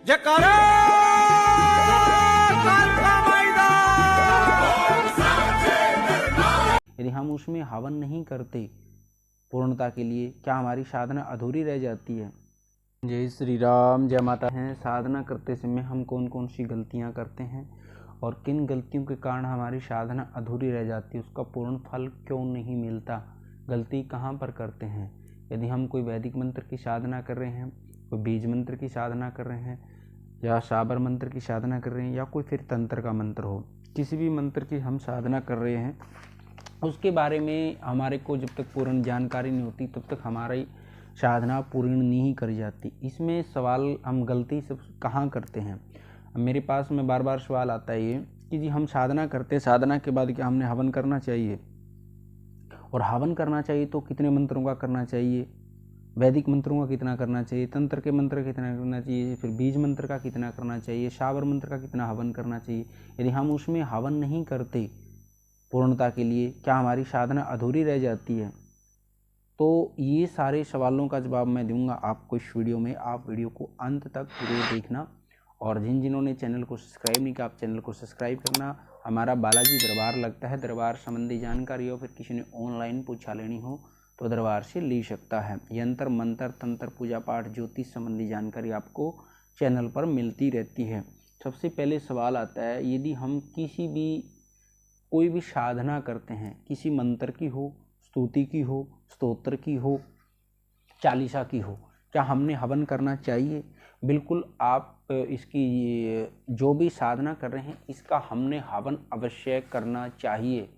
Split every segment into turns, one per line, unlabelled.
जयकारा
यदि हम उसमें हवन नहीं करते पूर्णता के लिए, क्या हमारी साधना अधूरी रह जाती है। जय श्री राम, जय माता। हैं साधना करते समय हम कौन कौन सी गलतियां करते हैं और किन गलतियों के कारण हमारी साधना अधूरी रह जाती है, उसका पूर्ण फल क्यों नहीं मिलता, गलती कहाँ पर करते हैं। यदि हम कोई वैदिक मंत्र की साधना कर रहे हैं, कोई बीज मंत्र की साधना कर रहे हैं, या साबर मंत्र की साधना कर रहे हैं, या कोई फिर तंत्र का मंत्र हो, किसी भी मंत्र की हम साधना कर रहे हैं, उसके बारे में हमारे को जब तक पूर्ण जानकारी नहीं होती तब तक हमारी साधना पूर्ण नहीं करी जाती। इसमें सवाल हम गलती से कहाँ करते हैं। मेरे पास में बार बार सवाल आता है ये कि जी हम साधना करते, साधना के बाद क्या हमने हवन करना चाहिए, और हवन करना चाहिए तो कितने मंत्रों का करना चाहिए, वैदिक मंत्रों का कितना करना चाहिए, तंत्र के मंत्र का कितना करना चाहिए, फिर बीज मंत्र का कितना करना चाहिए, शावर मंत्र का कितना हवन करना चाहिए। यदि हम उसमें हवन नहीं करते पूर्णता के लिए, क्या हमारी साधना अधूरी रह जाती है। तो ये सारे सवालों का जवाब मैं दूंगा आपको इस वीडियो में। आप वीडियो को अंत तक जरूर देखना, और जिन्होंने चैनल को सब्सक्राइब नहीं किया, आप चैनल को सब्सक्राइब करना। हमारा बालाजी दरबार लगता है, दरबार संबंधी जानकारी हो, फिर किसी ने ऑनलाइन पूछा लेनी हो तो दरबार से ले सकता है। यंत्र मंत्र तंत्र पूजा पाठ ज्योतिष संबंधी जानकारी आपको चैनल पर मिलती रहती है। सबसे पहले सवाल आता है, यदि हम कोई भी साधना करते हैं, किसी मंत्र की हो, स्तुति की हो, स्तोत्र की हो, चालीसा की हो, क्या हमने हवन करना चाहिए। बिल्कुल, आप इसकी जो भी साधना कर रहे हैं इसका हमने हवन अवश्य करना चाहिए,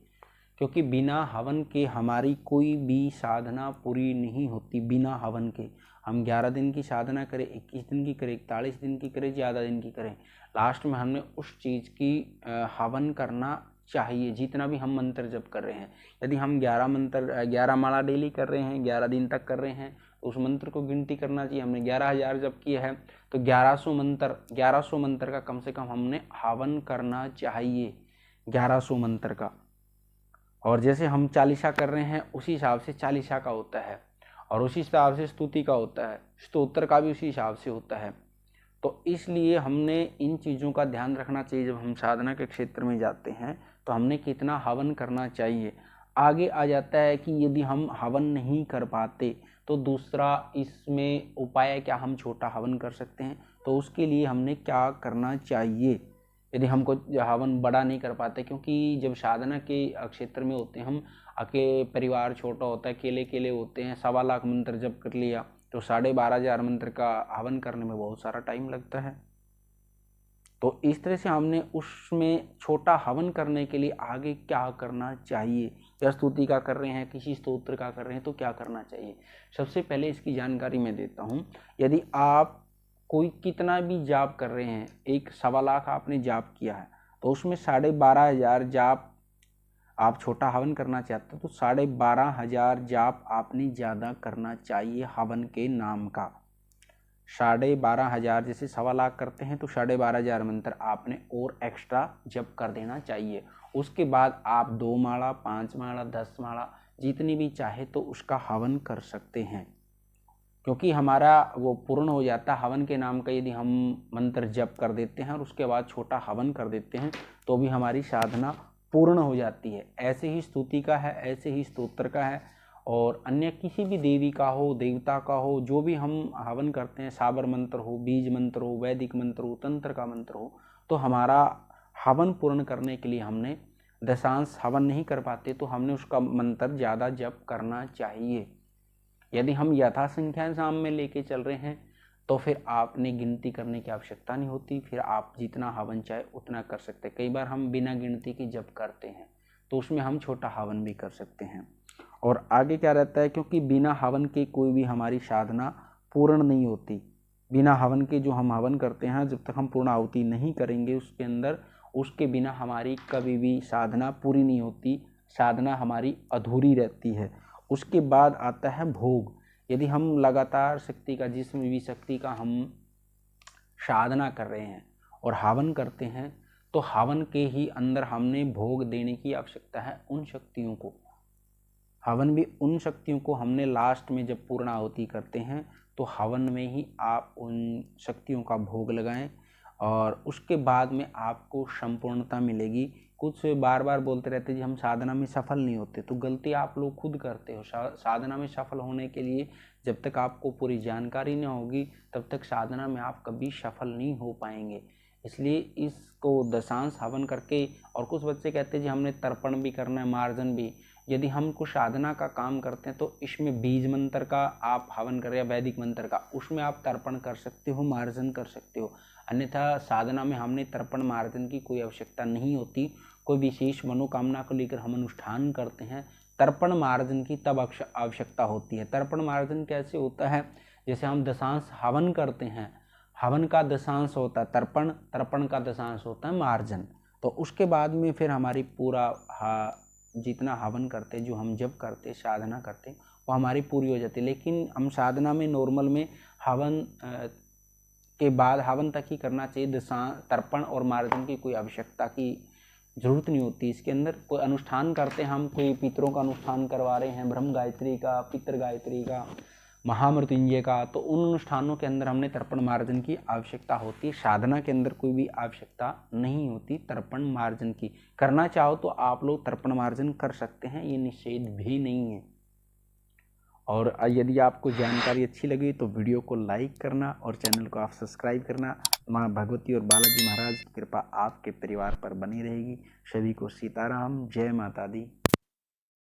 क्योंकि बिना हवन के हमारी कोई भी साधना पूरी नहीं होती। बिना हवन के हम 11 दिन की साधना करें, 21 दिन की करें, 41 दिन की करें, ज़्यादा दिन की करें, लास्ट में हमने उस चीज़ की हवन करना चाहिए। जितना भी हम मंत्र जप कर रहे हैं, यदि हम 11 माला डेली कर रहे हैं, 11 दिन तक कर रहे हैं, उस मंत्र को गिनती करना चाहिए। हमने 11,000 जप किया है तो 1100 मंत्र का कम से कम हमने हवन करना चाहिए, 1100 मंत्र का। और जैसे हम चालीसा कर रहे हैं उसी हिसाब से चालीसा का होता है, और उसी हिसाब से स्तुति का होता है, स्तोत्र का भी उसी हिसाब से होता है। तो इसलिए हमने इन चीज़ों का ध्यान रखना चाहिए। जब हम साधना के क्षेत्र में जाते हैं तो हमने कितना हवन करना चाहिए। आगे आ जाता है कि यदि हम हवन नहीं कर पाते तो दूसरा इसमें उपाय क्या, हम छोटा हवन कर सकते हैं, तो उसके लिए हमने क्या करना चाहिए। यदि हमको हवन बड़ा नहीं कर पाते, क्योंकि जब साधना के क्षेत्र में होते हैं हम, परिवार छोटा होता है, अकेले होते हैं, 1.25 लाख मंत्र जप कर लिया तो 12,500 मंत्र का हवन करने में बहुत सारा टाइम लगता है। तो इस तरह से हमने उसमें छोटा हवन करने के लिए आगे क्या करना चाहिए, या स्तुति का कर रहे हैं, किसी स्तोत्र का कर रहे हैं तो क्या करना चाहिए। सबसे पहले इसकी जानकारी मैं देता हूँ। यदि आप कोई कितना भी जाप कर रहे हैं, 1.25 लाख आपने जाप किया है, तो उसमें 12,500 जाप आप छोटा हवन करना चाहते हो तो 12,500 जाप आपने ज़्यादा करना चाहिए हवन के नाम का। 12,500 जैसे 1.25 लाख करते हैं तो 12,500 मंत्र आपने और एक्स्ट्रा जप कर देना चाहिए। उसके बाद आप 2 माला, 5 माला, 10 माला जितनी भी चाहे तो उसका हवन कर सकते हैं, क्योंकि हमारा वो पूर्ण हो जाता है हवन के नाम का। यदि हम मंत्र जप कर देते हैं और उसके बाद छोटा हवन कर देते हैं तो भी हमारी साधना पूर्ण हो जाती है। ऐसे ही स्तुति का है, ऐसे ही स्तोत्र का है, और अन्य किसी भी देवी का हो, देवता का हो, जो भी हम हवन करते हैं, साबर मंत्र हो, बीज मंत्र हो, वैदिक मंत्र हो, तंत्र का मंत्र हो, तो हमारा हवन पूर्ण करने के लिए हमने दशांश हवन नहीं कर पाते तो हमने उसका मंत्र ज़्यादा जप करना चाहिए। यदि हम यथा संख्या नाम में लेके चल रहे हैं तो फिर आपने गिनती करने की आवश्यकता नहीं होती, फिर आप जितना हवन चाहे उतना कर सकते हैं। कई बार हम बिना गिनती के जप करते हैं तो उसमें हम छोटा हवन भी कर सकते हैं। और आगे क्या रहता है, क्योंकि बिना हवन के कोई भी हमारी साधना पूर्ण नहीं होती। बिना हवन के जो हम हवन करते हैं, जब तक हम पूर्ण आहुति नहीं करेंगे उसके अंदर, उसके बिना हमारी कभी भी साधना पूरी नहीं होती, साधना हमारी अधूरी रहती है। उसके बाद आता है भोग। यदि हम लगातार शक्ति का, जिसमें भी शक्ति का हम साधना कर रहे हैं और हवन करते हैं, तो हवन के ही अंदर हमने भोग देने की आवश्यकता है उन शक्तियों को। हवन भी उन शक्तियों को हमने लास्ट में जब पूर्ण आहुति करते हैं तो हवन में ही आप उन शक्तियों का भोग लगाएं और उसके बाद में आपको संपूर्णता मिलेगी। कुछ बार बार बोलते रहते जी हम साधना में सफल नहीं होते, तो गलती आप लोग खुद करते हो। साधना में सफल होने के लिए जब तक आपको पूरी जानकारी नहीं होगी तब तक साधना में आप कभी सफल नहीं हो पाएंगे। इसलिए इसको दशांश हवन करके, और कुछ बच्चे कहते हैं जी हमने तर्पण भी करना है, मार्जन भी। यदि हम कुछ साधना का काम करते हैं तो इसमें बीज मंत्र का आप हवन करें या वैदिक मंत्र का, उसमें आप तर्पण कर सकते हो, मार्जन कर सकते हो। अन्यथा साधना में हमने तर्पण मार्जन की कोई आवश्यकता नहीं होती। कोई विशेष मनोकामना को लेकर हम अनुष्ठान करते हैं, तर्पण मार्जन की तब आवश्यकता होती है। तर्पण मार्जन कैसे होता है? जैसे हम दशांश हवन करते हैं, हवन का दशांश होता है तर्पण, तर्पण का दशांश होता है मार्जन। तो उसके बाद में फिर हमारी पूरा जितना हवन करते, जो हम जब करते, साधना करते, वो हमारी पूरी हो जाती है। लेकिन हम साधना में नॉर्मल में हवन के बाद हवन तक ही करना चाहिए। तर्पण और मार्जन की कोई आवश्यकता की जरूरत नहीं होती। इसके अंदर कोई अनुष्ठान करते हैं, हम कोई पितरों का अनुष्ठान करवा रहे हैं, ब्रह्म गायत्री का, पितर गायत्री का, महामृत्युंजय का, तो उन अनुष्ठानों के अंदर हमने तर्पण मार्जन की आवश्यकता होती है। साधना के अंदर कोई भी आवश्यकता नहीं होती तर्पण मार्जन की। करना चाहो तो आप लोग तर्पण मार्जन कर सकते हैं, ये निषेध भी नहीं है। और यदि आपको जानकारी अच्छी लगी तो वीडियो को लाइक करना और चैनल को आप सब्सक्राइब करना। माँ भगवती और बालाजी महाराज की कृपा आपके परिवार पर बनी रहेगी। सभी को सीताराम, जय माता दी।